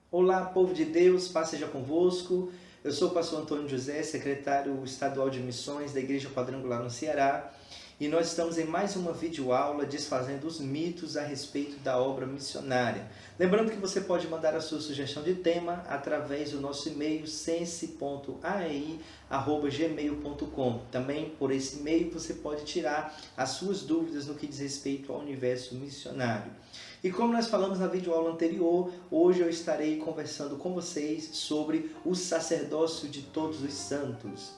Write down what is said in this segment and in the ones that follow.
Olá, povo de Deus, paz seja convosco. Eu sou o pastor Antônio José, secretário estadual de missões da Igreja Quadrangular no Ceará, e nós estamos em mais uma videoaula desfazendo os mitos a respeito da obra missionária. Lembrando que você pode mandar a sua sugestão de tema através do nosso e-mail sense.ai@gmail.com. Também por esse e-mail você pode tirar as suas dúvidas no que diz respeito ao universo missionário. E como nós falamos na videoaula anterior, hoje eu estarei conversando com vocês sobre o sacerdócio de todos os santos.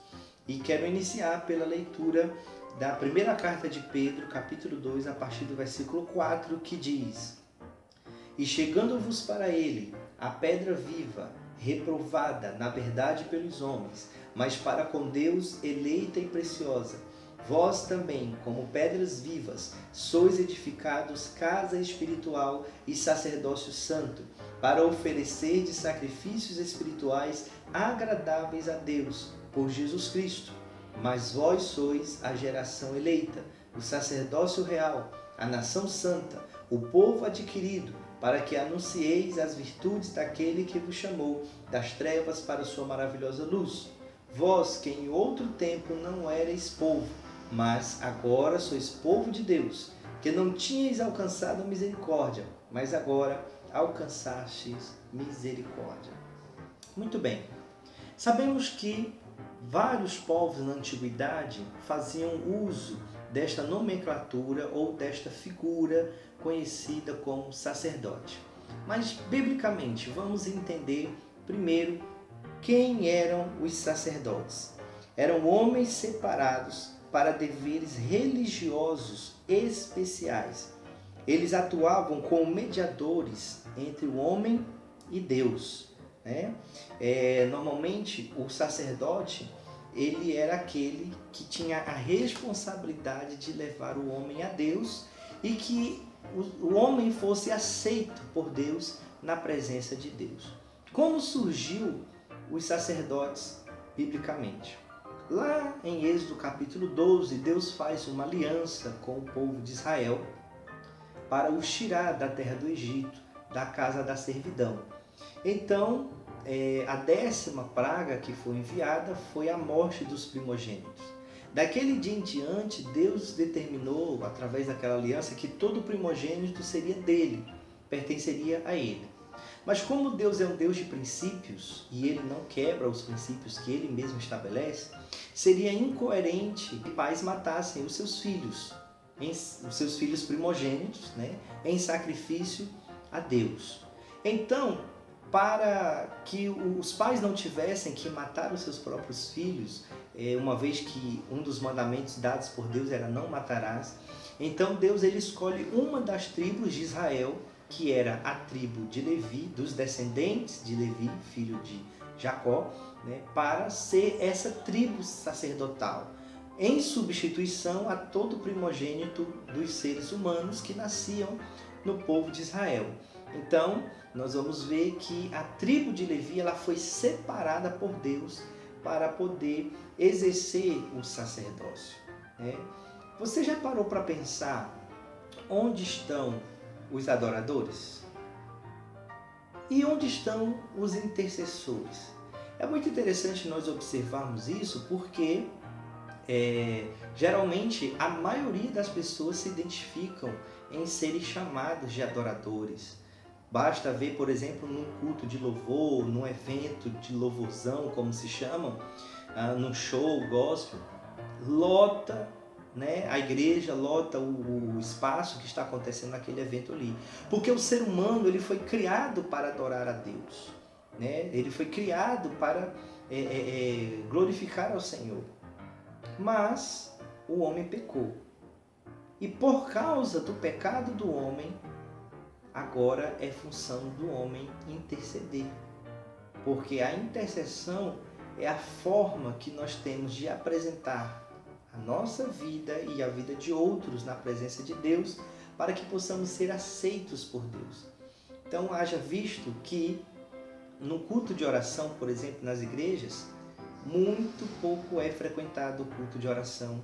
E quero iniciar pela leitura da primeira carta de Pedro, capítulo 2, a partir do versículo 4, que diz: E chegando-vos para ele, a pedra viva, reprovada, na verdade, pelos homens, mas para com Deus eleita e preciosa, vós também, como pedras vivas, sois edificados casa espiritual e sacerdócio santo, para oferecer de sacrifícios espirituais agradáveis a Deus, por Jesus Cristo. Mas vós sois a geração eleita, o sacerdócio real, a nação santa, o povo adquirido, para que anuncieis as virtudes daquele que vos chamou das trevas para a sua maravilhosa luz. Vós, que em outro tempo não erais povo, mas agora sois povo de Deus, que não tinhais alcançado misericórdia, mas agora alcançastes misericórdia. Muito bem, sabemos que vários povos na antiguidade faziam uso desta nomenclatura ou desta figura conhecida como sacerdote. Mas, biblicamente, vamos entender primeiro quem eram os sacerdotes. Eram homens separados para deveres religiosos especiais. Eles atuavam como mediadores entre o homem e Deus. Normalmente, o sacerdote ele era aquele que tinha a responsabilidade de levar o homem a Deus e que o homem fosse aceito por Deus na presença de Deus. Como surgiu os sacerdotes biblicamente? Lá em Êxodo capítulo 12, Deus faz uma aliança com o povo de Israel para os tirar da terra do Egito, da casa da servidão. Então, a 10ª praga que foi enviada foi a morte dos primogênitos. Daquele dia em diante, Deus determinou, através daquela aliança, que todo primogênito seria dele, pertenceria a ele. Mas como Deus é um Deus de princípios, e ele não quebra os princípios que ele mesmo estabelece, seria incoerente que pais matassem os seus filhos primogênitos, em sacrifício a Deus. Então, para que os pais não tivessem que matar os seus próprios filhos, uma vez que um dos mandamentos dados por Deus era não matarás, então Deus ele escolhe uma das tribos de Israel, que era a tribo de Levi, dos descendentes de Levi, filho de Jacó, para ser essa tribo sacerdotal, em substituição a todo primogênito dos seres humanos que nasciam no povo de Israel. Então, nós vamos ver que a tribo de Levi ela foi separada por Deus para poder exercer o sacerdócio. Você já parou para pensar onde estão os adoradores? E onde estão os intercessores? É muito interessante nós observarmos isso porque geralmente a maioria das pessoas se identificam em serem chamados de adoradores. Basta ver, por exemplo, num culto de louvor, num evento de louvorzão, como se chamam, num show gospel, lota, a igreja lota o espaço que está acontecendo naquele evento ali. Porque o ser humano ele foi criado para adorar a Deus. Ele foi criado para glorificar ao Senhor. Mas o homem pecou. E por causa do pecado do homem, agora é função do homem interceder. Porque a intercessão é a forma que nós temos de apresentar a nossa vida e a vida de outros na presença de Deus, para que possamos ser aceitos por Deus. Então, haja visto que no culto de oração, por exemplo, nas igrejas, muito pouco é frequentado o culto de oração.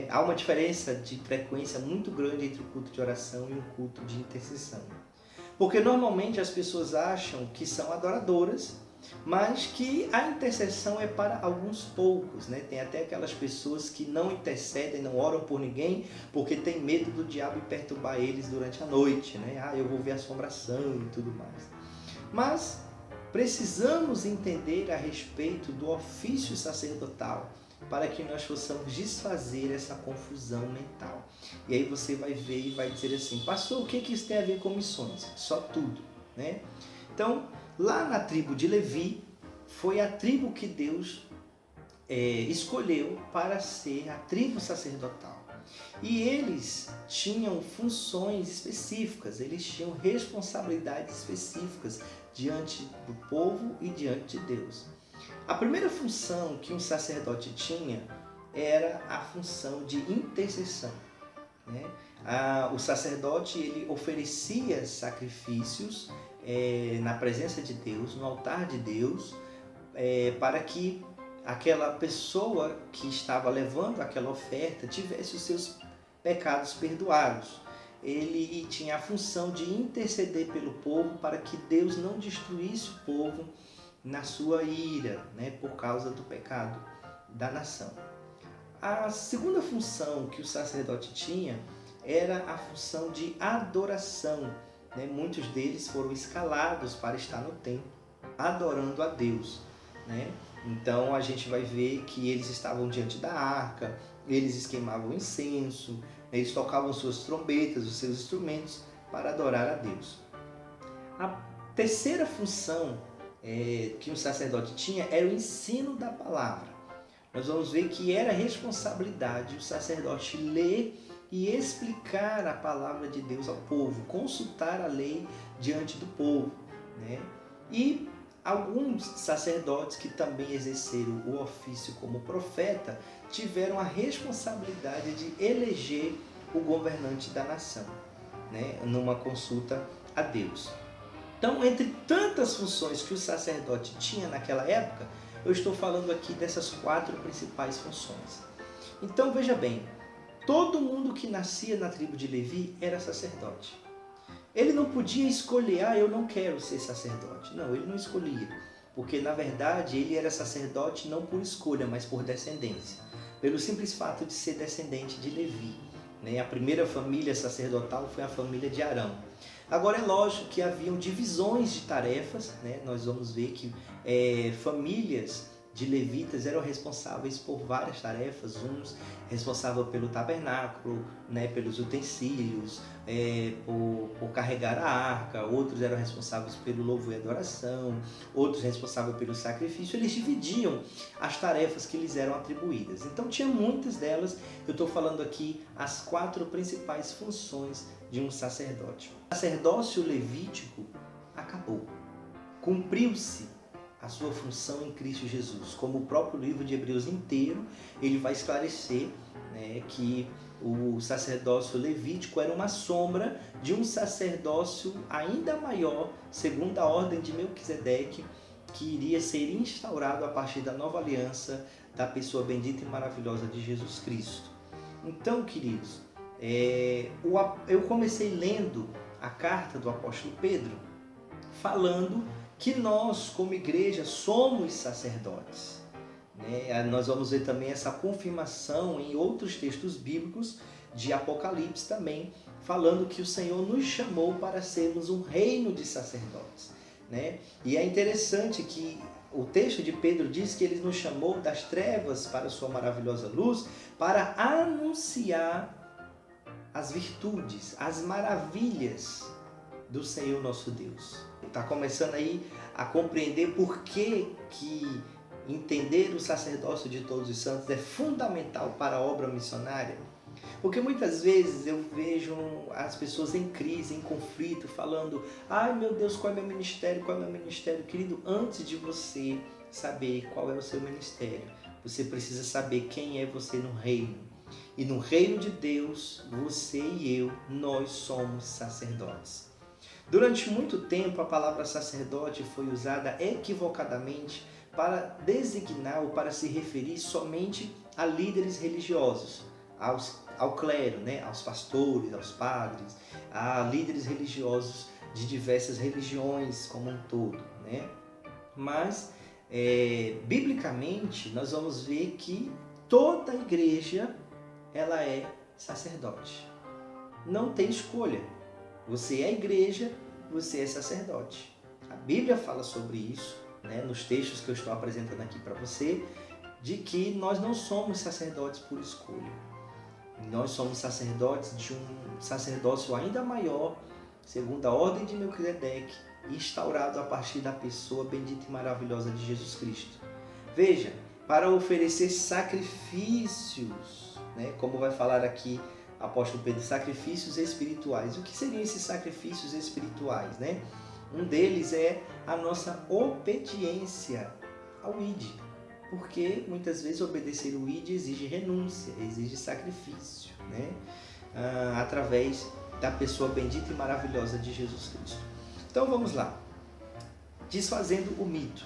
Há uma diferença de frequência muito grande entre o culto de oração e o culto de intercessão. Porque normalmente as pessoas acham que são adoradoras, mas que a intercessão é para alguns poucos, né? Tem até aquelas pessoas que não intercedem, não oram por ninguém, porque tem medo do diabo perturbar eles durante a noite, né? Ah, eu vou ver assombração e tudo mais. Mas precisamos entender a respeito do ofício sacerdotal para que nós possamos desfazer essa confusão mental. E aí você vai ver e vai dizer assim, pastor, o que isso tem a ver com missões? Só tudo, né? Então, lá na tribo de Levi, foi a tribo que Deus escolheu para ser a tribo sacerdotal. E eles tinham funções específicas, eles tinham responsabilidades específicas diante do povo e diante de Deus. A primeira função que um sacerdote tinha era a função de intercessão, né? O sacerdote ele oferecia sacrifícios na presença de Deus, no altar de Deus, para que aquela pessoa que estava levando aquela oferta tivesse os seus pecados perdoados. Ele tinha a função de interceder pelo povo para que Deus não destruísse o povo na sua ira, né, por causa do pecado da nação. A segunda função que o sacerdote tinha era a função de adoração, né? Muitos deles foram escalados para estar no templo adorando a Deus, né? Então a gente vai ver que eles estavam diante da arca, eles queimavam incenso, eles tocavam suas trombetas, os seus instrumentos para adorar a Deus. A terceira função que o sacerdote tinha era o ensino da palavra. Nós vamos ver que era responsabilidade o sacerdote ler e explicar a palavra de Deus ao povo, consultar a lei diante do povo, né? E alguns sacerdotes que também exerceram o ofício como profeta tiveram a responsabilidade de eleger o governante da nação, né? Numa consulta a Deus. Então, entre tantas funções que o sacerdote tinha naquela época, eu estou falando aqui dessas 4 principais funções. Então, veja bem, todo mundo que nascia na tribo de Levi era sacerdote. Ele não podia escolher, eu não quero ser sacerdote. Não, ele não escolhia, porque na verdade ele era sacerdote não por escolha, mas por descendência. Pelo simples fato de ser descendente de Levi, né? A primeira família sacerdotal foi a família de Arão. Agora é lógico que haviam divisões de tarefas, né? Nós vamos ver que famílias de levitas eram responsáveis por várias tarefas, uns responsáveis pelo tabernáculo, né, pelos utensílios, por carregar a arca, outros eram responsáveis pelo louvor e adoração, outros responsáveis pelo sacrifício. Eles dividiam as tarefas que lhes eram atribuídas. Então tinha muitas delas, eu estou falando aqui as 4 principais funções de um sacerdote. O sacerdócio levítico acabou, cumpriu-se a sua função em Cristo Jesus. Como o próprio livro de Hebreus inteiro, ele vai esclarecer, né, que o sacerdócio levítico era uma sombra de um sacerdócio ainda maior, segundo a ordem de Melquisedeque, que iria ser instaurado a partir da nova aliança da pessoa bendita e maravilhosa de Jesus Cristo. Então, queridos, eu comecei lendo a carta do apóstolo Pedro, falando que nós, como igreja, somos sacerdotes, né? Nós vamos ver também essa confirmação em outros textos bíblicos de Apocalipse também, falando que o Senhor nos chamou para sermos um reino de sacerdotes, né? E é interessante que o texto de Pedro diz que ele nos chamou das trevas para a sua maravilhosa luz, para anunciar as virtudes, as maravilhas do Senhor nosso Deus. Está começando aí a compreender por que entender o sacerdócio de todos os santos é fundamental para a obra missionária. Porque muitas vezes eu vejo as pessoas em crise, em conflito, falando: ai meu Deus, qual é meu ministério, qual é meu ministério? Querido, antes de você saber qual é o seu ministério, você precisa saber quem é você no reino. E no reino de Deus, você e eu, nós somos sacerdotes. Durante muito tempo, a palavra sacerdote foi usada equivocadamente para designar ou para se referir somente a líderes religiosos, ao clero, né? Aos pastores, aos padres, a líderes religiosos de diversas religiões como um todo, né? Mas, biblicamente, nós vamos ver que toda igreja, ela é sacerdote. Não tem escolha. Você é igreja, você é sacerdote. A Bíblia fala sobre isso, né, nos textos que eu estou apresentando aqui para você, de que nós não somos sacerdotes por escolha. Nós somos sacerdotes de um sacerdócio ainda maior, segundo a ordem de Melquisedeque, instaurado a partir da pessoa bendita e maravilhosa de Jesus Cristo. Veja, para oferecer sacrifícios, né, como vai falar aqui o apóstolo Pedro, sacrifícios espirituais. O que seriam esses sacrifícios espirituais, né? Um deles é a nossa obediência ao ID, porque muitas vezes obedecer o ID exige renúncia, exige sacrifício, né? Através da pessoa bendita e maravilhosa de Jesus Cristo. Então vamos lá, desfazendo o mito.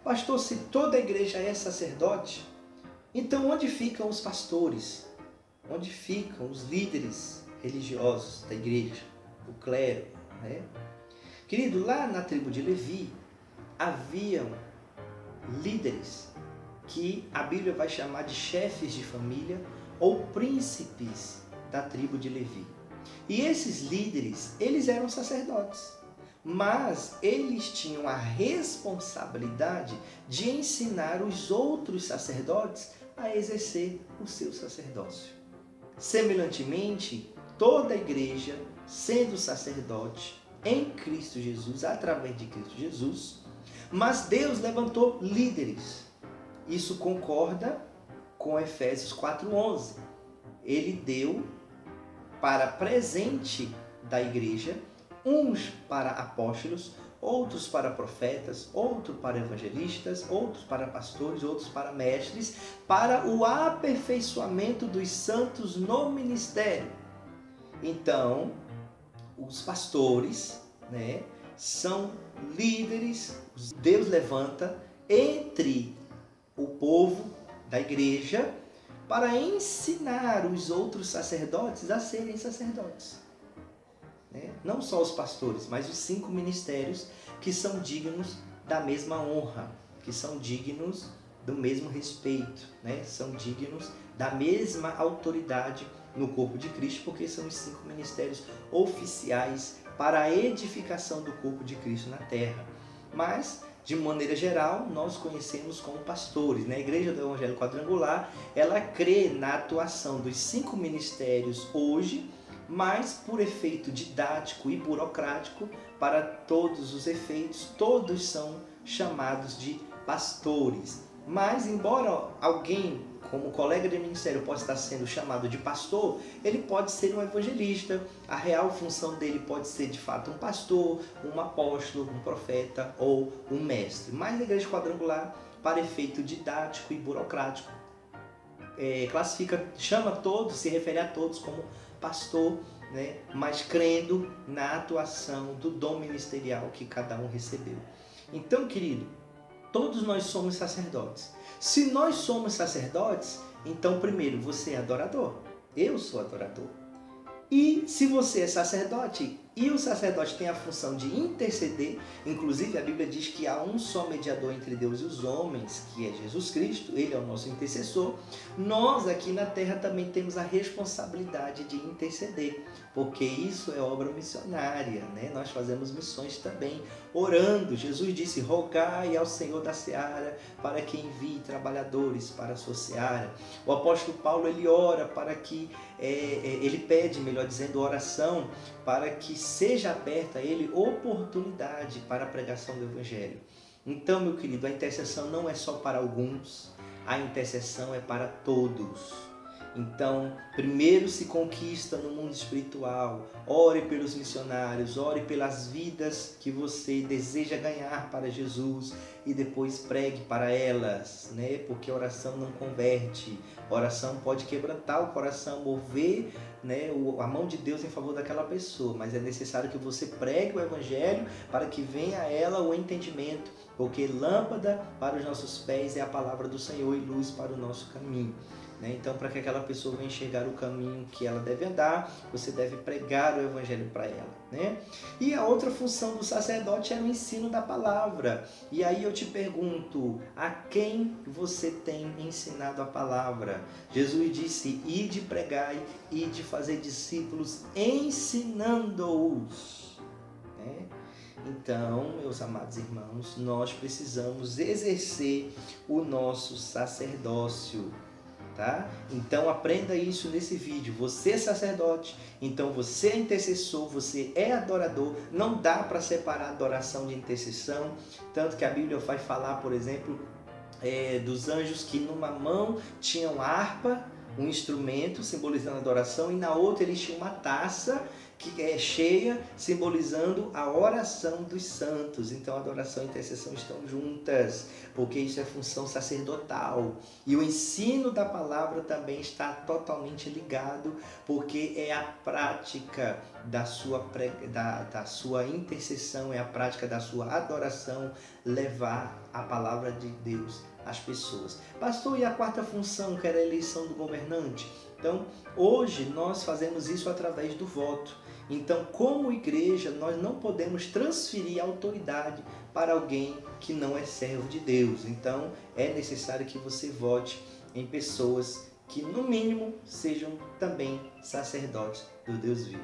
Pastor, se toda a igreja é sacerdote, então onde ficam os pastores? Onde ficam os líderes religiosos da igreja, o clero, né? Querido, lá na tribo de Levi, haviam líderes que a Bíblia vai chamar de chefes de família ou príncipes da tribo de Levi. E esses líderes, eles eram sacerdotes, mas eles tinham a responsabilidade de ensinar os outros sacerdotes a exercer o seu sacerdócio. Semelhantemente, toda a igreja, sendo sacerdote em Cristo Jesus, através de Cristo Jesus, mas Deus levantou líderes. Isso concorda com Efésios 4:11. Ele deu para presente da igreja uns para apóstolos, outros para profetas, outros para evangelistas, outros para pastores, outros para mestres, para o aperfeiçoamento dos santos no ministério. Então, os pastores, né, são líderes, Deus levanta entre o povo da igreja para ensinar os outros sacerdotes a serem sacerdotes. Não só os pastores, mas os 5 ministérios que são dignos da mesma honra, que são dignos do mesmo respeito, né? São dignos da mesma autoridade no corpo de Cristo, porque são os 5 ministérios oficiais para a edificação do corpo de Cristo na terra. Mas, de maneira geral, nós conhecemos como pastores, né? A Igreja do Evangelho Quadrangular, ela crê na atuação dos 5 ministérios hoje, mas por efeito didático e burocrático, para todos os efeitos, todos são chamados de pastores. Mas, embora alguém, como colega de ministério, possa estar sendo chamado de pastor, ele pode ser um evangelista. A real função dele pode ser, de fato, um pastor, um apóstolo, um profeta ou um mestre. Mas a Igreja Quadrangular, para efeito didático e burocrático, chama todos, se refere a todos como pastor, né? Mas crendo na atuação do dom ministerial que cada um recebeu. Então, querido, todos nós somos sacerdotes. Se nós somos sacerdotes, então primeiro você é adorador. Eu sou adorador. E se você é sacerdote, e o sacerdote tem a função de interceder, inclusive a Bíblia diz que há um só mediador entre Deus e os homens, que é Jesus Cristo, ele é o nosso intercessor, nós aqui na terra também temos a responsabilidade de interceder, porque isso é obra missionária, né? Nós fazemos missões também, orando. Jesus disse, rogai ao Senhor da seara para que envie trabalhadores para a sua seara. O apóstolo Paulo, ele ora para que, ele pede, melhor dizendo, oração, para que seja aberta a ele oportunidade para a pregação do Evangelho. Então, meu querido, a intercessão não é só para alguns, a intercessão é para todos. Então, primeiro se conquista no mundo espiritual, ore pelos missionários, ore pelas vidas que você deseja ganhar para Jesus e depois pregue para elas, né? Porque a oração não converte, a oração pode quebrantar o coração, mover, né, a mão de Deus em favor daquela pessoa, mas é necessário que você pregue o Evangelho para que venha a ela o entendimento, porque lâmpada para os nossos pés é a palavra do Senhor e luz para o nosso caminho. né? Então, para que aquela pessoa venha enxergar o caminho que ela deve andar, você deve pregar o evangelho para ela, né? E a outra função do sacerdote é o ensino da palavra. E aí eu te pergunto, a quem você tem ensinado a palavra? Jesus disse, ide pregai, ide fazer discípulos, ensinando-os, né? Então, meus amados irmãos, nós precisamos exercer o nosso sacerdócio, tá? Então, aprenda isso nesse vídeo. Você é sacerdote, então você é intercessor, você é adorador. Não dá para separar adoração de intercessão, tanto que a Bíblia vai falar, por exemplo, dos anjos que numa mão tinham harpa, um instrumento simbolizando a adoração, e na outra eles tinham uma taça que é cheia, simbolizando a oração dos santos. Então, a adoração e a intercessão estão juntas, porque isso é função sacerdotal. E o ensino da palavra também está totalmente ligado, porque é a prática da sua intercessão, é a prática da sua adoração, levar a palavra de Deus às pessoas. Pastor, e a quarta função, que era a eleição do governante? Então, hoje nós fazemos isso através do voto. Então, como igreja, nós não podemos transferir a autoridade para alguém que não é servo de Deus. Então, é necessário que você vote em pessoas que, no mínimo, sejam também sacerdotes do Deus vivo.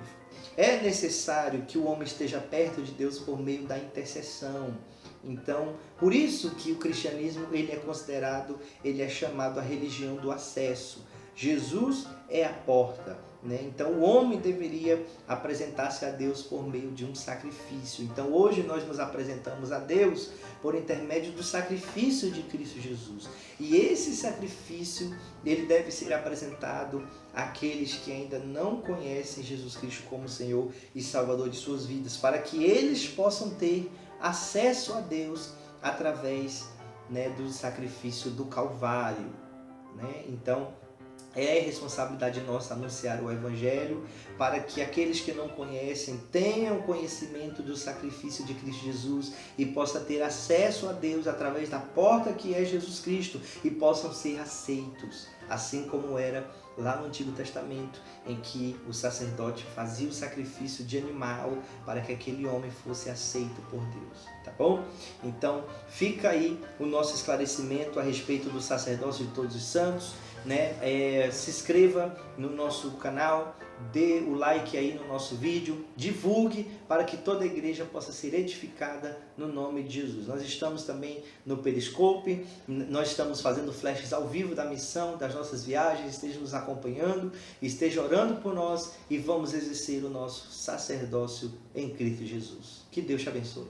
É necessário que o homem esteja perto de Deus por meio da intercessão. Então, por isso que o cristianismo ele é chamado a religião do acesso. Jesus é a porta, né? Então o homem deveria apresentar-se a Deus por meio de um sacrifício. Então hoje nós nos apresentamos a Deus por intermédio do sacrifício de Cristo Jesus. E esse sacrifício ele deve ser apresentado àqueles que ainda não conhecem Jesus Cristo como Senhor e Salvador de suas vidas, para que eles possam ter acesso a Deus através, né, do sacrifício do Calvário, né? Então é responsabilidade nossa anunciar o Evangelho para que aqueles que não conhecem tenham conhecimento do sacrifício de Cristo Jesus e possam ter acesso a Deus através da porta que é Jesus Cristo e possam ser aceitos, assim como era lá no Antigo Testamento, em que o sacerdote fazia o sacrifício de animal para que aquele homem fosse aceito por Deus, tá bom? Então fica aí o nosso esclarecimento a respeito do sacerdócio de todos os santos, né? Se inscreva no nosso canal, dê o like aí no nosso vídeo, divulgue para que toda a igreja possa ser edificada no nome de Jesus. Nós estamos também no Periscope, nós estamos fazendo flashes ao vivo da missão, das nossas viagens. Esteja nos acompanhando, esteja orando por nós e vamos exercer o nosso sacerdócio em Cristo Jesus. Que Deus te abençoe.